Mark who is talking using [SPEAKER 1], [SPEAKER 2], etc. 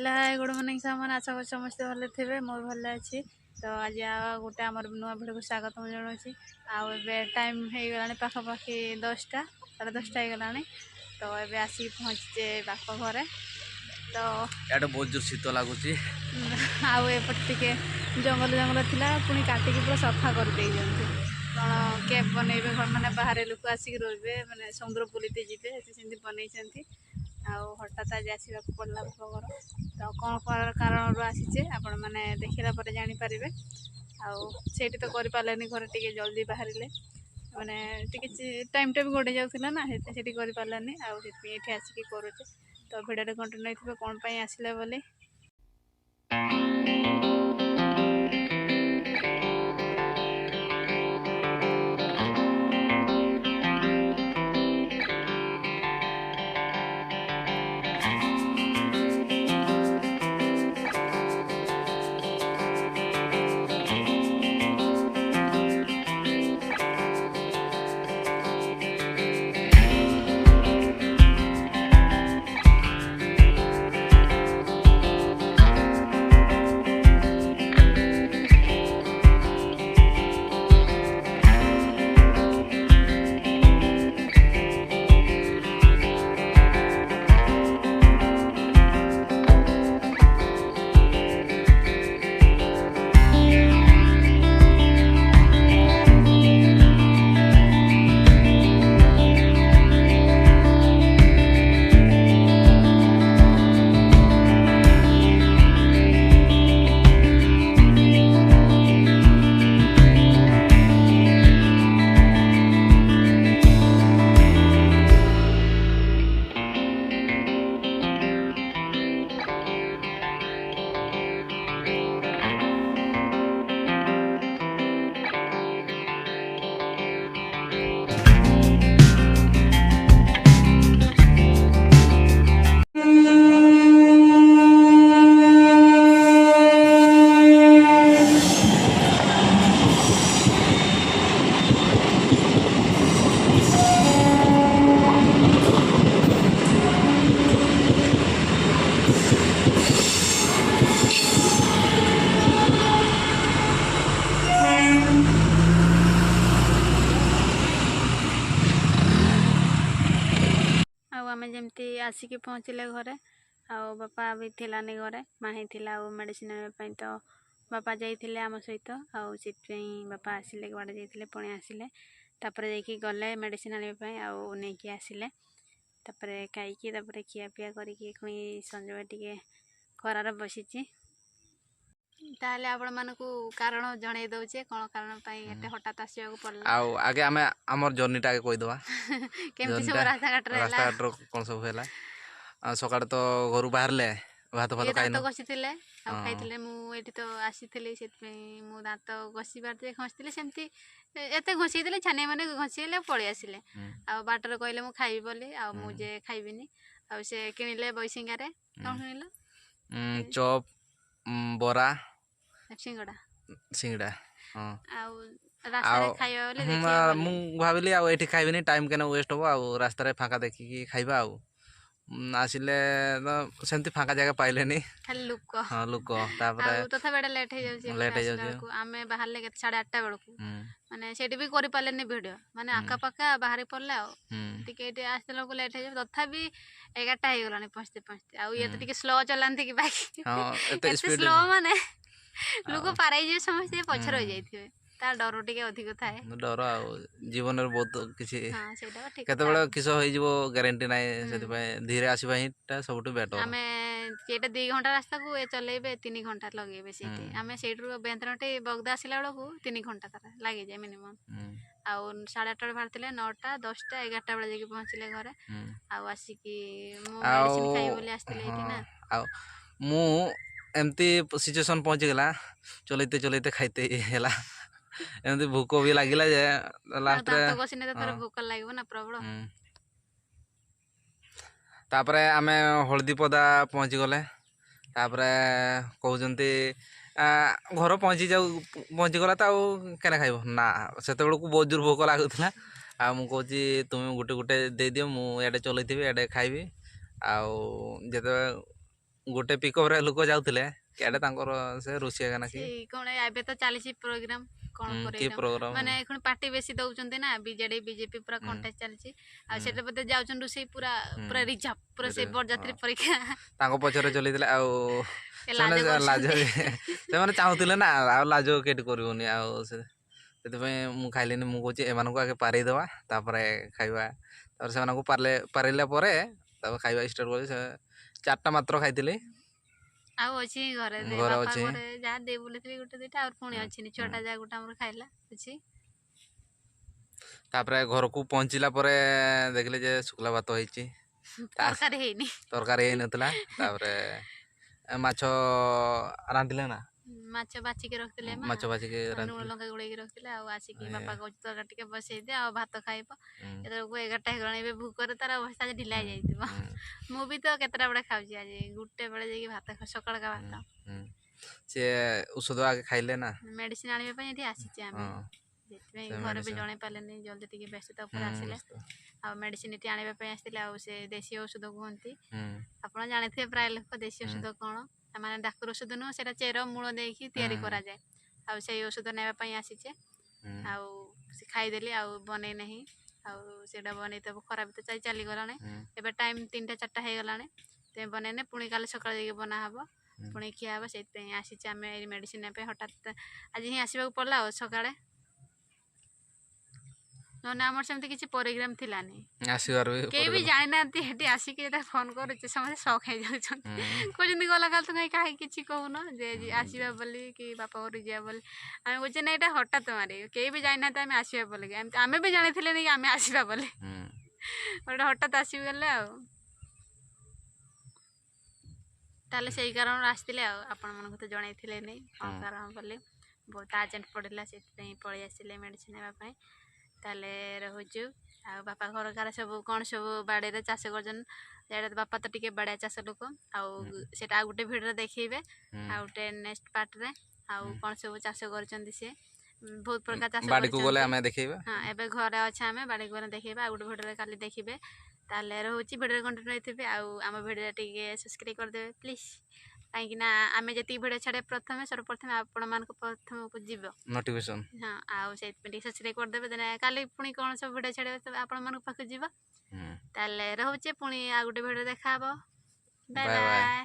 [SPEAKER 1] Hello hi good morning सामान आशा कर समस्ते भले थे मोर भल अच्छी तो आज गोटे आम नुआ भिड को स्वागत जनावि टाइम हो गला पाखापाखि 10टा 10:30 हो गला तो ये आसिक पहुँचे बाप घरे तो
[SPEAKER 2] यार बहुत जोर शीत लगुच
[SPEAKER 1] आउटे जंगल जंगल थिला पुणी काटिकी पूरा सफा कर दे कौन कैब बनइबे घर मैंने बाहर लोक आसिक रे मैंने समुद्र बुलते जी सेमती बनई हठात आज आसवा पड़ा घर तो कौन कारण आसीचे आपण मैंने देखला जापर आठी तो कर घर टे जल्दी बाहर मैंने टाइम टा भी गड़े जाऊला ना से कर पारानी आठी आसिक करुचे तो भिडियो कंटिन्यू थी कौन आसला बोली आम जमती आसिक पहुँचले घरे बापा भी थिलानी घरे माही थिला मेडिसिन आने तो बापा जाइए आम सहित आपाई बापा आसिले बाड़े जाइए पुणी आसिले तापर जाकि गले मेडिसिन आने नहीं आसिले तापर खाई खिया पिया करके पुणी संजय टे खरार बसी ताले आपण मानकू कारण जणै दउचे कोन कारण पई एते हठात आसीबा को पड़ला
[SPEAKER 2] आगे आमे हमर जर्नी टा कहि दवा
[SPEAKER 1] केमती सब रास्ता घाट
[SPEAKER 2] कोन सब हैला सकाळ तो घरु बाहरले भात भात खाइनो
[SPEAKER 1] दांत घसीथिले खाइथिले मु एठी तो आसीथिले सेत पई मु दांत घसी बारते खसथिले सेमती एते घसीथिले छाने माने घसीले पळी आसिले आ बाटर कहले मु खाइबी बोली आ मु जे खाइबिनी आ से किनिले बैसिंगा रे कोन किनिलो
[SPEAKER 2] चॉप बोरा
[SPEAKER 1] सिंगड़ा
[SPEAKER 2] सिंगड़ा हां
[SPEAKER 1] रास्ता रे खाइबा बोले देखिबा
[SPEAKER 2] मु भाबिली आ एठी खाइबिनी टाइम केना वेस्ट हो आ रास्ता रे फाका देखि खाइबा आ आसिले सेमती फाका जगह पाइलेनी
[SPEAKER 1] खाली लुक
[SPEAKER 2] हां लुक तापर
[SPEAKER 1] तथा बेडा लेट हो जाउची आमे बाहर ले 8:30 बेलकू माने सेठी भी करि पालेनी वीडियो माने आका पाका बाहर पड़ला टिके एठी आस्ते को लेट हो तथा भी 11टा हो गलानी पहुंचते पहुंचते आ ये तो टिके स्लो चलांती कि बाकी
[SPEAKER 2] हां एते
[SPEAKER 1] स्लो माने लोक पाराई जे समस्या पछर हो जाइथिबे तार डर टिके अधिक थाए
[SPEAKER 2] डर आ जीवन रे बहुत किछि
[SPEAKER 1] हां सेटा ठीक
[SPEAKER 2] कते बड़ा किस होई जबो गारंटी नै सेति पय धीरे आसीबा हिटा सबटु बेटर
[SPEAKER 1] हमें जेटा 2 घंटा रास्ता को ए चलेबे 3 घंटा लगेबे सेठी हमें सेठरू बेंतरटे बगदा आसिला बेलकू 3 घंटा तारा लागे जाय मिनिमम आ 8:30 बारतिले 9टा 10टा 11टा बेले जेकी पहुंचले घरे आ आसिकी मो मेडिसिन खाइ बोले आस्तिले एठी ना
[SPEAKER 2] आ मु एमती सिचुएशन पहुंच गेला चलैते चलैते खाइते हेला एमती भूख भी लागिला जे लास्ट रे
[SPEAKER 1] तो गसिने तो थोड़ा भूख लागबो ना प्रॉब्लम
[SPEAKER 2] तापरे आमे हळदीपदा पहुंची गले तापरे कहउजंती घर पहुंची गला तो केना खाइबो ना सेते बेलकू बहुत जोर भूख लागुतला आ मु कहूची तुम गुटे गुटे दे दियो मु एडे चलैथिबी एडे खाइबी आ जेते ଗୋଟେ ପିକଅପ୍ରେ ଲୋକ ଯାଉଥିଲେ କେଡ଼େ ତାଙ୍କର ସେ ରୋଷେଇ ଏକା ନାକି
[SPEAKER 1] ସେଇ କ'ଣ ଏବେ ତ ଚାଲିଛି ପ୍ରୋଗ୍ରାମ କ'ଣ
[SPEAKER 2] କି
[SPEAKER 1] ପ୍ରୋଗ୍ରାମ
[SPEAKER 2] ପ୍ରୋଗ୍ରାମ
[SPEAKER 1] ମାନେ এখন ପାର୍ଟି ବେଶୀ ଦଉଛନ୍ତି ନା ବିଜେଡି ବିଜେପି ପୁରା କଣ୍ଟେଷ୍ଟ ଚାଲିଛି ଆଉ ସେଟା ବୋଧେ ଯାଉଛନ୍ତି ରୋଷେଇ ପୁରା ପୁରା ରିଜର୍ଭ ପୁରା ସେ ବରଯାତ୍ରୀ ପରୀକ୍ଷା
[SPEAKER 2] ତାଙ୍କ ପଛରେ ଚଲେଇଥିଲେ ଆଉ
[SPEAKER 1] ଏ
[SPEAKER 2] ସେମାନେ ଲାଜ
[SPEAKER 1] କରୁଛନ୍ତି।
[SPEAKER 2] ସେମାନେ ଚାହୁଁଥିଲେ ନା ଆଉ ଲାଜ କେଠି କରିବୁନି ଆଉ ସେଥିପାଇଁ ମୁଁ ଖାଇଲିନି ମୁଁ କହୁଛି ଏମାନଙ୍କୁ ଆଗେ ପାରେଇଦେବା ତାପରେ ଖାଇବା ତାପରେ ସେମାନଙ୍କୁ ପାରେଇଲା ପରେ ତାପରେ ଖାଇବା ଷ୍ଟାର୍ଟ କରି ସେ 4ଟା ମାତ୍ର ଖାଇଥିଲି
[SPEAKER 1] ଆଉ ଅଛି ଘରେ
[SPEAKER 2] ଘରେ
[SPEAKER 1] ବାପା
[SPEAKER 2] ଅଛି
[SPEAKER 1] ଘରେ ଯାହା ଦେଇ ବୁଲିଥିଲି ଗୋଟେ ଦିଟା ଆଉ ପୁଣି ଅଛି ଛଅଟା ଯାହା ଗୋଟେ ଆମର ଖାଇଲା ଅଛି
[SPEAKER 2] ତାପରେ ଘରକୁ ପହଞ୍ଚିଲା ପରେ ଦେଖିଲି ଯେ ଶୁଖିଲା ଭାତ ହେଇଛି
[SPEAKER 1] ତରକାରୀ ହେଇନି
[SPEAKER 2] ତରକାରୀ ହେଇନଥିଲା ତାପରେ ମାଛ ରାନ୍ଧିଲେ ନା
[SPEAKER 1] ମାଛ ବାଛିକି ରଖିଥିଲେ ମା
[SPEAKER 2] ମାଛ ଭାଜିକି
[SPEAKER 1] ଲୁଣ
[SPEAKER 2] ରାନ୍ଧିଥିଲେ
[SPEAKER 1] ଲଙ୍କା ଗୋଳେଇକି ରଖିଥିଲେ ଆଉ ଆସିକି
[SPEAKER 2] ଏ,
[SPEAKER 1] ବାପା କହୁଛି ତରକାରୀ ଟିକେ ବସେଇଦେ ଆଉ ଭାତ ଖାଇବ
[SPEAKER 2] ହୁଁ,
[SPEAKER 1] ଏତେବେଳକୁ 11ଟା ହେଇଗଲାଣି ଏବେ ଭୋକରେ ତାର ଅବସ୍ଥା ଆଜି ଢିଲା ହେଇଯାଇଥିବ
[SPEAKER 2] ହୁଁ,
[SPEAKER 1] ମୁଁ ବି ତ କେତେଟା ବେଳେ ଖାଉଛି ଆଜି ଗୋଟେ ବେଳେ ଯାଇକି ଭାତ ସକାଳକା ଭାତ
[SPEAKER 2] ହୁଁ। ସିଏ ଔଷଧ ଆଗେ ଖାଇଲେ ନା
[SPEAKER 1] ମେଡିସିନ ଆଣିବା ପାଇଁ ଏଠି ଆସିଛେ ଆମେ
[SPEAKER 2] ହଁ
[SPEAKER 1] ସେଥିପାଇଁ
[SPEAKER 2] ସେ
[SPEAKER 1] ଘରେ ବି
[SPEAKER 2] ମେଡ଼ିସିନ
[SPEAKER 1] ଜଣେଇ ପାରିଲେନି ଜଲ୍ଦି ଟିକେ ବ୍ୟସ୍ତତା ଉପରେ ଆସିଲେ ଆଉ ମେଡିସିନ ଏଠି ଆଣିବା ପାଇଁ ଆସିଥିଲେ ଆଉ ସେ ଦେଶୀ ଔଷଧ କୁହନ୍ତି ଆପଣ ଜାଣିଥିବେ ପ୍ରାୟ ଲୋକ ଦେଶୀ ଔଷଧ କ'ଣ ମାନେ ଡାକ୍ତର ଔଷଧ ନୁହଁ ସେଇଟା ଚେର ମୂଳ ଦେଇକି ତିଆରି କରାଯାଏ ଆଉ ସେଇ ଔଷଧ ନେବା ପାଇଁ ଆସିଛେ ଆଉ ସେ ଖାଇଦେଲି ଆଉ ବନେଇ ନାହିଁ ଆଉ ସେଇଟା ବନେଇ ଦେବ ଖରା ବି ତ ଚାଲିଗଲାଣି ଏବେ ଟାଇମ୍ 3ଟା 4ଟା ହେଇଗଲାଣି ତେବେ ବନେଇନେ ପୁଣି କାଲି ସକାଳେ ଯାଇକି ବନା ହେବ ପୁଣି ଖିଆ ହେବ ସେଇଥିପାଇଁ ଆସିଛେ ଆମେ ଏଇ ମେଡ଼ିସିନ ନେବା ପାଇଁ ହଠାତ୍ ଆଜି ହିଁ ଆସିବାକୁ ପଡ଼ିଲା ଆଉ ସକାଳେ ନହେଲେ ଆମର ସେମିତି କିଛି ପ୍ରୋଗ୍ରାମ ଥିଲାନି
[SPEAKER 2] ଆସିବାର
[SPEAKER 1] କେହି ବି ଜାଣିନାହାନ୍ତି ସେଠି ଆସିକି ଯେତେବେଳେ ଫୋନ୍ କରୁଛି ସମସ୍ତେ ସକ୍ ହେଇଯାଉଛନ୍ତି କହୁଛନ୍ତି ଗଲା କାଲି ତ କାହିଁ କିଛି କହୁନ ଯେ ଆସିବା ବୋଲି କି ବାପା ଘରକୁ ଯିବା ବୋଲି ଆମେ କହୁଛେ ନା ଏଇଟା ହଠାତ୍ ମାରି କେହି ବି ଜାଣିନାହାନ୍ତି ଆମେ ଆସିବା ବୋଲି ଏମିତି ଆମେ ବି ଜାଣିଥିଲେନି କି ଆମେ ଆସିବା ବୋଲି ଗୋଟେ ହଠାତ୍ ଆସିଗଲେ ଆଉ ତାହେଲେ ସେଇ କାରଣରୁ ଆସିଥିଲେ ଆଉ ଆପଣମାନଙ୍କୁ ତ ଜଣେଇଥିଲେ ନାଇଁ କ'ଣ କାରଣ ବୋଲି ବହୁତ ଆର୍ଜେଣ୍ଟ ପଡ଼ିଲା ସେଥିପାଇଁ ପଳେଇ ଆସିଲେ ମେଡ଼ିସିନ ନେବା ପାଇଁ ତାହେଲେ ରହୁଛୁ ଆଉ ବାପା ଘରକାର ସବୁ କ'ଣ ସବୁ ବାଡ଼ିରେ ଚାଷ କରୁଛନ୍ତି ସେଇଟା ବାପା ତ ଟିକେ ବାଡ଼ିଆ ଚାଷ ଲୋକ ଆଉ ସେଇଟା ଆଉ ଗୋଟେ ଭିଡ଼ିଓରେ ଦେଖେଇବେ ଆଉ ଗୋଟେ ନେକ୍ସଟ ପାର୍ଟରେ ଆଉ କ'ଣ ସବୁ ଚାଷ କରୁଛନ୍ତି ସିଏ ବହୁତ ପ୍ରକାର ଚାଷ
[SPEAKER 2] ବାଡ଼ିକୁ ଗଲେ
[SPEAKER 1] କରିଛନ୍ତି
[SPEAKER 2] ଆମେ ଦେଖେଇବା
[SPEAKER 1] ହଁ ଏବେ ଘରେ ଅଛେ ଆମେ ବାଡ଼ିକୁ ଗଲେ ଦେଖିବା ଆଉ ଗୋଟେ ଭିଡ଼ିଓରେ କାଲି ଦେଖିବେ ତାହେଲେ ରହୁଛି ଭିଡ଼ିଓରେ କଣ୍ଟିନ୍ୟୁ ହେଇଥିବେ ଆଉ ଆମ ଭିଡ଼ିଓରେ ଟିକେ ସବସ୍କ୍ରାଇବ୍ କରିଦେବେ ପ୍ଲିଜ୍ କାହିଁକିନା ଆମେ ଯେତିକି ଭିଡ଼ିଓ ଛାଡ଼ିବା ପ୍ରଥମେ ସର୍ବପ୍ରଥମେ ଆପଣମାନଙ୍କୁ ପ୍ରଥମକୁ ଯିବ
[SPEAKER 2] ନୋଟିଫିକେସନ୍
[SPEAKER 1] ହଁ ଆଉ ସେଇଥିପାଇଁ ଟିକେ ସବସ୍କ୍ରାଇବ୍ କରିଦେବେ ଦେନେ କାଲି ପୁଣି କ'ଣ ସବୁ ଭିଡ଼ିଓ ଛାଡ଼ିବେ ଆପଣମାନଙ୍କ ପାଖକୁ ଯିବ ତାହେଲେ ରହୁଛେ ପୁଣି ଆଉ ଗୋଟେ ଭିଡ଼ିଓ ଦେଖାହେବ ବାଏ
[SPEAKER 2] ବାଏ ବାଏ
[SPEAKER 1] ବାଏ